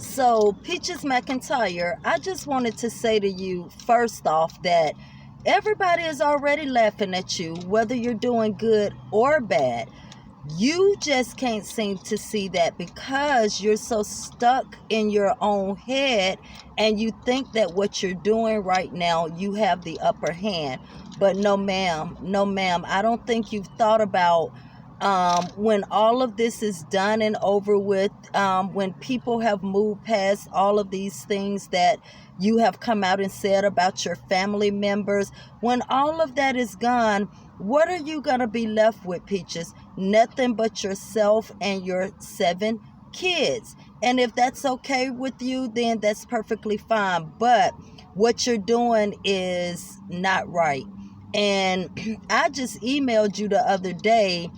So, Peaches McIntyre, I just wanted to say to you, first off, that everybody is already laughing at you, whether you're doing good or bad. You just can't seem to see that because you're so stuck in your own head and you think that what you're doing right now, you have the upper hand. But no, ma'am, no, ma'am. I don't think you've thought about when all of this is done and over with, when people have moved past all of these things that you have come out and said about your family members, when all of that is gone, what are you going to be left with, Peaches? Nothing but yourself and your 7 kids. And if that's okay with you, then that's perfectly fine. But what you're doing is not right. And I just emailed you the other day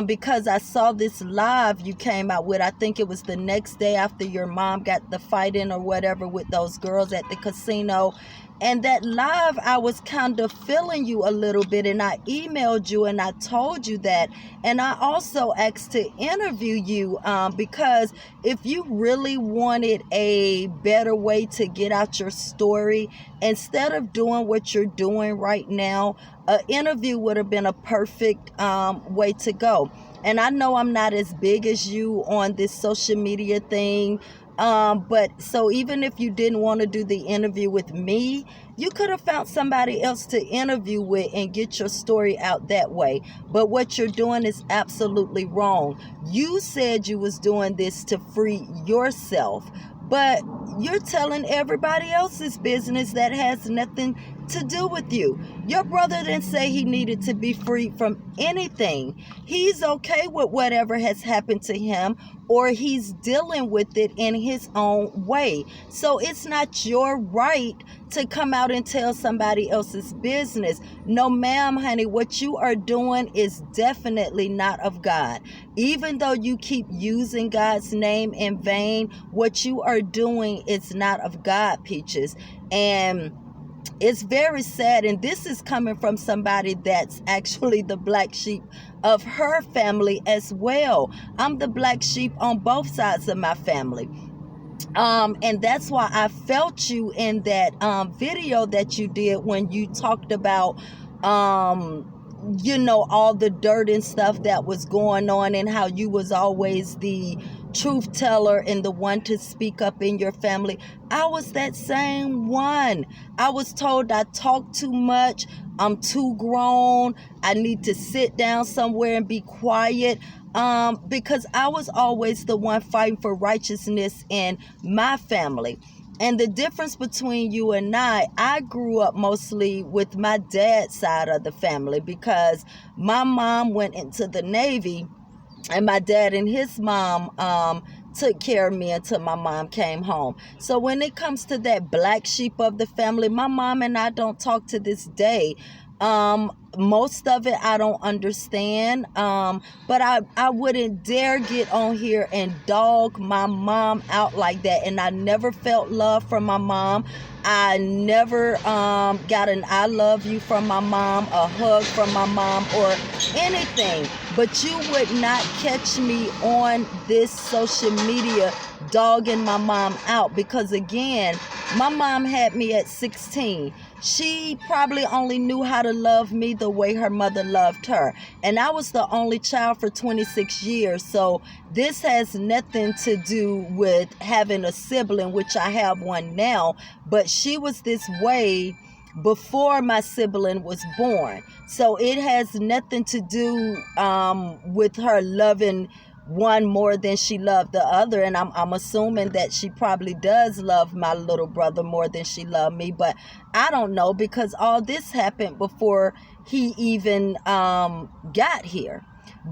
because I saw this live you came out with. I think it was the next day after your mom got the fight in or whatever with those girls at the casino. And that live, I was kind of feeling you a little bit, and I emailed you and I told you that. And I also asked to interview you because if you really wanted a better way to get out your story, instead of doing what you're doing right now, an interview would have been a perfect way to go. And I know I'm not as big as you on this social media thing. But so even if you didn't want to do the interview with me, you could have found somebody else to interview with and get your story out that way. But what you're doing is absolutely wrong. You said you was doing this to free yourself, but you're telling everybody else's business that has nothing to do with you. Your brother didn't say he needed to be free from anything. He's okay with whatever has happened to him, or he's dealing with it in his own way. So it's not your right to come out and tell somebody else's business. No, ma'am, honey, what you are doing is definitely not of God. Even though you keep using God's name in vain, what you are doing is not of God, Peaches. And it's very sad, and this is coming from somebody that's actually the black sheep of her family as well. I'm the black sheep on both sides of my family. And that's why I felt you in that video that you did when you talked about all the dirt and stuff that was going on, and how you was always the truth teller and the one to speak up in your family. I was that same one. I was told I talk too much, I'm too grown, I need to sit down somewhere and be quiet, because I was always the one fighting for righteousness in my family. And the difference between you and I grew up mostly with my dad's side of the family, because my mom went into the Navy and my dad and his mom took care of me until my mom came home. So when it comes to that black sheep of the family, my mom and I don't talk to this day. Most of it I don't understand, but I wouldn't dare get on here and dog my mom out like that. And I never felt love from my mom. I never got an I love you from my mom, a hug from my mom, or anything. But you would not catch me on this social media dogging my mom out, because again, my mom had me at 16. She probably only knew how to love me the way her mother loved her. And I was the only child for 26 years. So this has nothing to do with having a sibling, which I have one now. But she was this way before my sibling was born. So it has nothing to do with her loving one more than she loved the other. And I'm assuming that she probably does love my little brother more than she loved me, but I don't know, because all this happened before he even got here.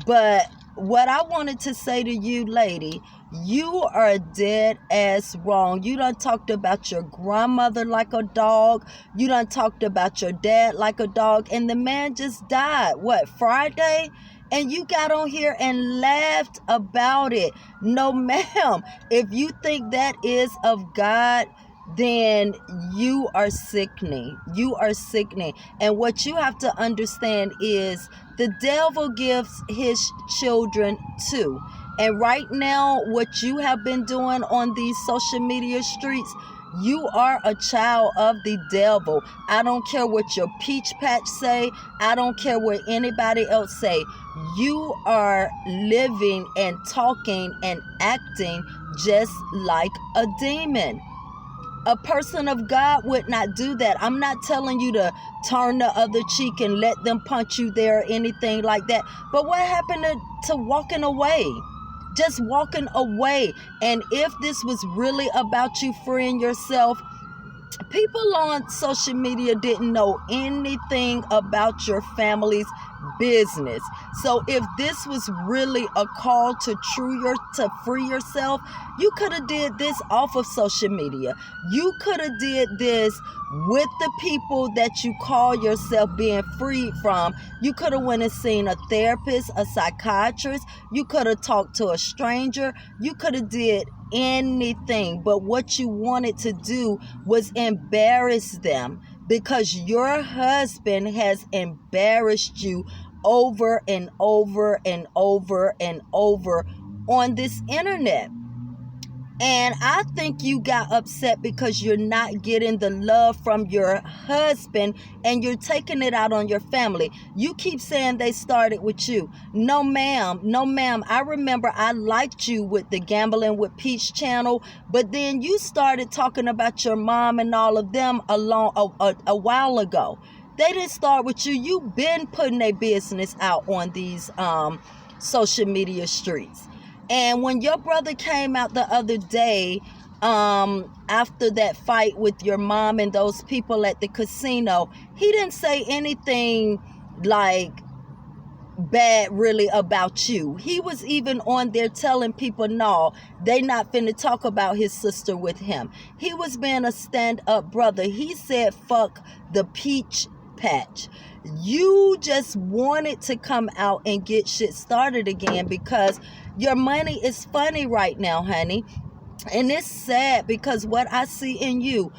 But what I wanted to say to you, lady, you are dead ass wrong. You done talked about your grandmother like a dog. You done talked about your dad like a dog. And the man just died, what, Friday? And you got on here and laughed about it. No, ma'am. If you think that is of God, then you are sickening. You are sickening. And what you have to understand is the devil gives his children too. And right now, what you have been doing on these social media streets, you are a child of the devil. I don't care what your peach patch say. I don't care what anybody else say. You are living and talking and acting just like a demon. A person of God would not do that. I'm not telling you to turn the other cheek and let them punch you there or anything like that. But what happened to walking away? Just walking away. And if this was really about you freeing yourself, people on social media didn't know anything about your family's business. So if this was really a call to free yourself, you could have did this off of social media. You could have did this with the people that you call yourself being freed from. You could have went and seen a therapist, a psychiatrist. You could have talked to a stranger. You could have did anything. But what you wanted to do was embarrass them, because your husband has embarrassed you over and over and over and over on this internet. And I think you got upset because you're not getting the love from your husband and you're taking it out on your family. You keep saying they started with you. No, ma'am. No, ma'am. I remember I liked you with the Gambling with Peach channel, but then you started talking about your mom and all of them a while ago. They didn't start with you. You've been putting their business out on these social media streets. And when your brother came out the other day, after that fight with your mom and those people at the casino, he didn't say anything like bad really about you. He was even on there telling people, no, they not finna talk about his sister with him. He was being a stand-up brother. He said, fuck the peach patch. You just wanted to come out and get shit started again because your money is funny right now, honey. And it's sad because what I see in you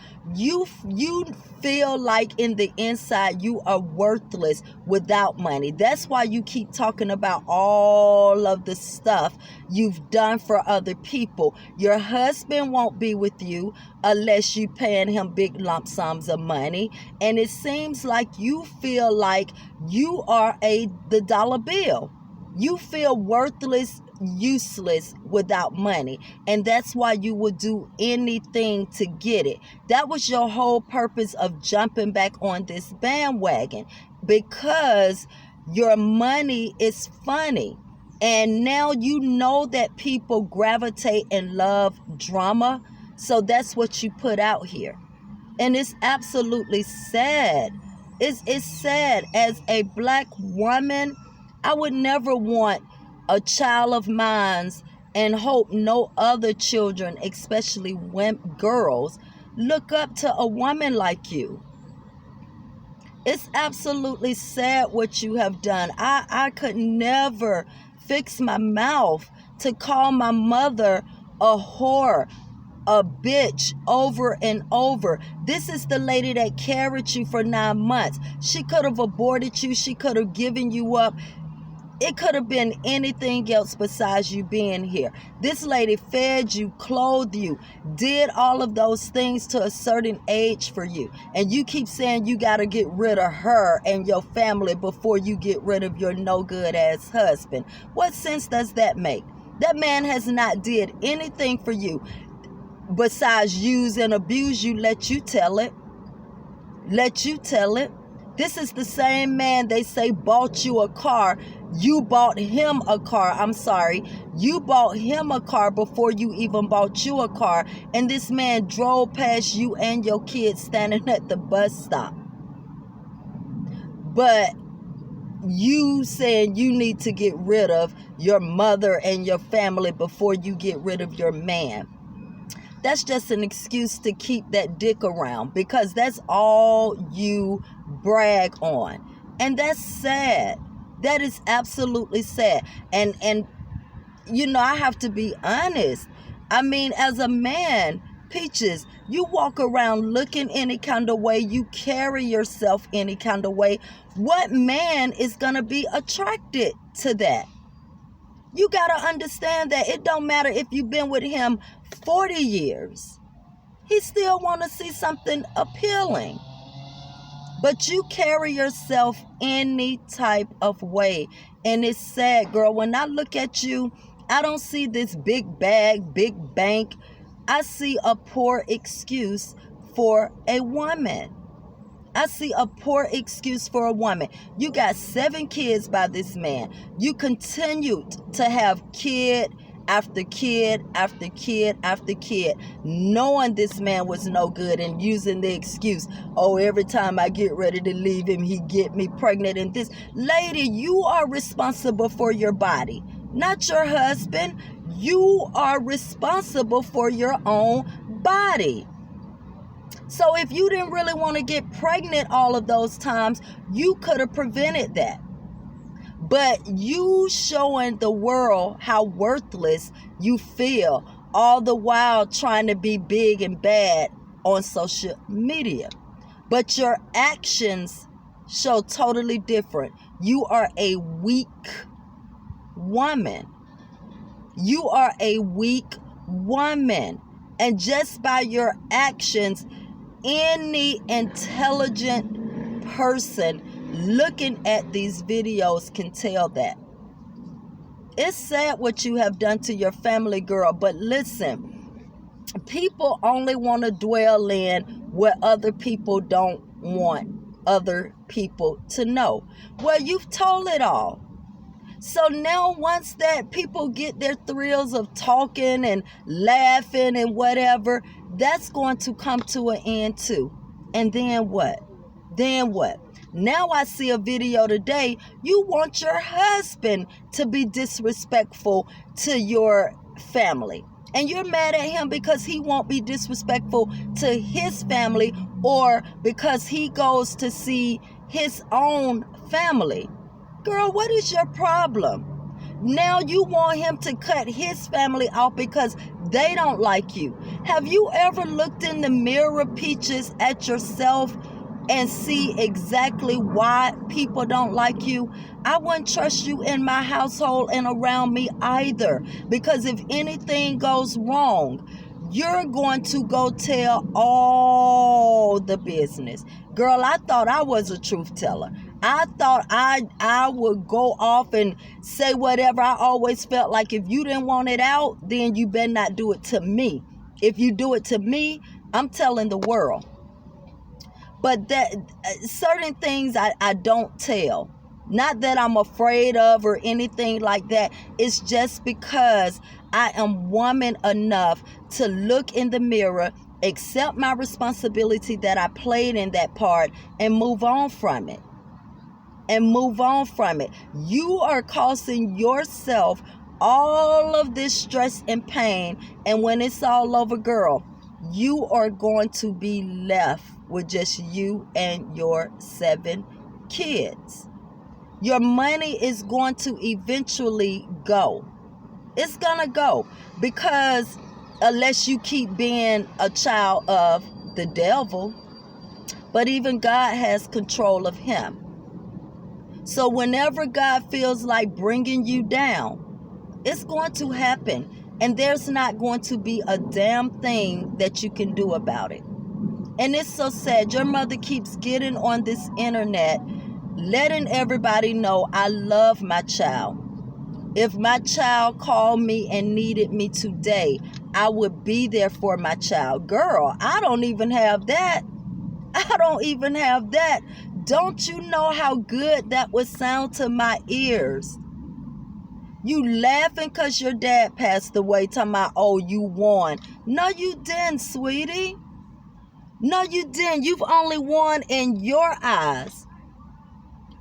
feel like in the inside you are worthless without money. That's why you keep talking about all of the stuff you've done for other people. Your husband won't be with you unless you paying him big lump sums of money. And it seems like you feel like you are the dollar bill. You feel worthless, useless without money. And that's why you would do anything to get it. That was your whole purpose of jumping back on this bandwagon, because your money is funny. And now you know that people gravitate and love drama. So that's what you put out here. And it's absolutely sad. It's sad. As a black woman, I would never want a child of mine's, and hope no other children, especially girls, look up to a woman like you. It's absolutely sad what you have done. I could never fix my mouth to call my mother a whore, a bitch, over and over. This is the lady that carried you for 9 months. She could have aborted you. She could have given you up. It could have been anything else besides you being here. This lady fed you, clothed you, did all of those things to a certain age for you. And you keep saying you got to get rid of her and your family before you get rid of your no good ass husband. What sense does that make? That man has not did anything for you besides use and abuse you. Let you tell it. Let you tell it. This is the same man they say bought you a car. You bought him a car. I'm sorry. You bought him a car before you even bought you a car. And this man drove past you and your kids standing at the bus stop. But you saying you need to get rid of your mother and your family before you get rid of your man. That's just an excuse to keep that dick around, because that's all you brag on. And that's sad. That is absolutely sad. And you know, I have to be honest. I mean, as a man, Peaches, you walk around looking any kind of way, you carry yourself any kind of way. What man is going to be attracted to that? You got to understand that it don't matter if you've been with him 40 years. He still want to see something appealing. But you carry yourself any type of way. And it's sad, girl. When I look at you, I don't see this big bag, big bank. I see a poor excuse for a woman. I see a poor excuse for a woman. You got 7 kids by this man. You continued to have kid after kid after kid after kid, knowing this man was no good and using the excuse, oh, every time I get ready to leave him, he get me pregnant and this. Lady, you are responsible for your body, not your husband. You are responsible for your own body. So if you didn't really want to get pregnant all of those times, you could have prevented that. But you showing the world how worthless you feel, all the while trying to be big and bad on social media. But your actions show totally different. You are a weak woman. You are a weak woman. And just by your actions, any intelligent person looking at these videos can tell that. It's sad what you have done to your family, girl. But listen, people only want to dwell in what other people don't want other people to know. Well, you've told it all. So now once that people get their thrills of talking and laughing and whatever, that's going to come to an end too. And then what? Then what? Now I see a video today. You want your husband to be disrespectful to your family. And you're mad at him because he won't be disrespectful to his family, or because he goes to see his own family. Girl, what is your problem? Now you want him to cut his family off because they don't like you. Have you ever looked in the mirror, Peaches, at yourself and see exactly why people don't like you? I wouldn't trust you in my household and around me either, because if anything goes wrong, you're going to go tell all the business. Girl, I thought I was a truth teller. I thought I would go off and say whatever. I always felt like if you didn't want it out, then you better not do it to me. If you do it to me, I'm telling the world. But that certain things I don't tell. Not that I'm afraid of or anything like that. It's just because I am woman enough to look in the mirror, accept my responsibility that I played in that part, and move on from it. You are causing yourself all of this stress and pain. And when it's all over, girl, you are going to be left with just you and your 7 kids. Your money is going to eventually go. It's going to go, because unless you keep being a child of the devil, but even God has control of him. So whenever God feels like bringing you down, it's going to happen. And there's not going to be a damn thing that you can do about it. And it's so sad. Your mother keeps getting on this internet, letting everybody know I love my child. If my child called me and needed me today, I would be there for my child. Girl, I don't even have that. Don't you know how good that would sound to my ears? You laughing because your dad passed away, talking about, oh, you won. No, you didn't, sweetie. No, you didn't. You've only won in your eyes,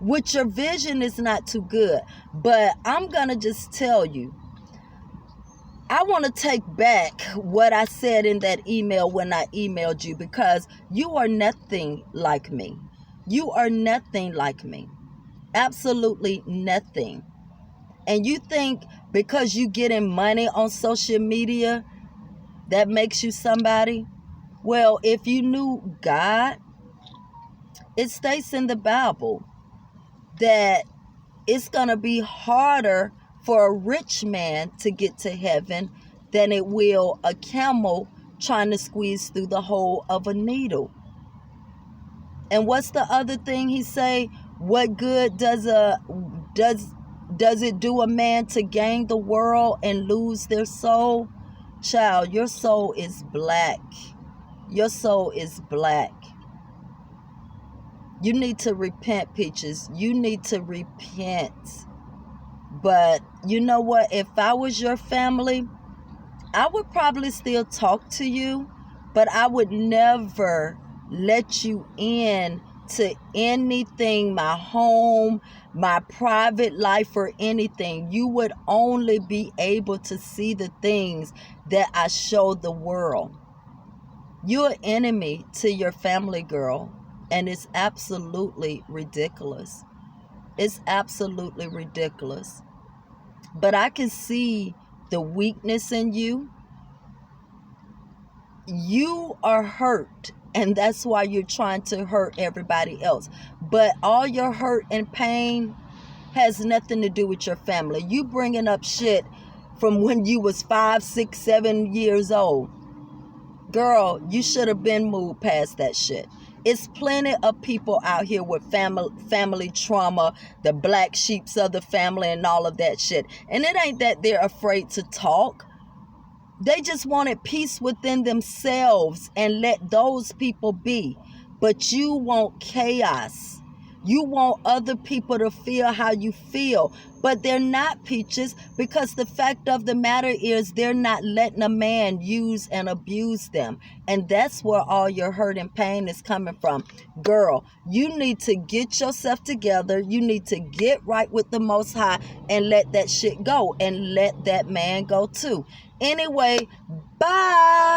which your vision is not too good. But I'm going to just tell you, I want to take back what I said in that email when I emailed you, because you are nothing like me. You are nothing like me. Absolutely nothing. And you think because you getting money on social media, that makes you somebody? Well, if you knew God, it states in the Bible that it's going to be harder for a rich man to get to heaven than it will a camel trying to squeeze through the hole of a needle. And what's the other thing he say? What good does it do a man to gain the world and lose their soul? Child, your soul is black. Your soul is black. You need to repent, Peaches. You need to repent. But you know what? If I was your family, I would probably still talk to you, but I would never let you in to anything, my home, my private life, or anything. You would only be able to see the things that I show the world. You're an enemy to your family, girl, and it's absolutely ridiculous. It's absolutely ridiculous. But I can see the weakness in you. You are hurt, and that's why you're trying to hurt everybody else. But all your hurt and pain has nothing to do with your family. You bringing up shit from when you was 5, 6, 7 years old. Girl, you should have been moved past that shit. It's plenty of people out here with family trauma, the black sheeps of the family and all of that shit. And it ain't that they're afraid to talk. They just wanted peace within themselves and let those people be. But you want chaos. You want other people to feel how you feel. But they're not, Peaches, because the fact of the matter is they're not letting a man use and abuse them. And that's where all your hurt and pain is coming from. Girl, you need to get yourself together. You need to get right with the Most High and let that shit go. And let that man go too. Anyway, bye.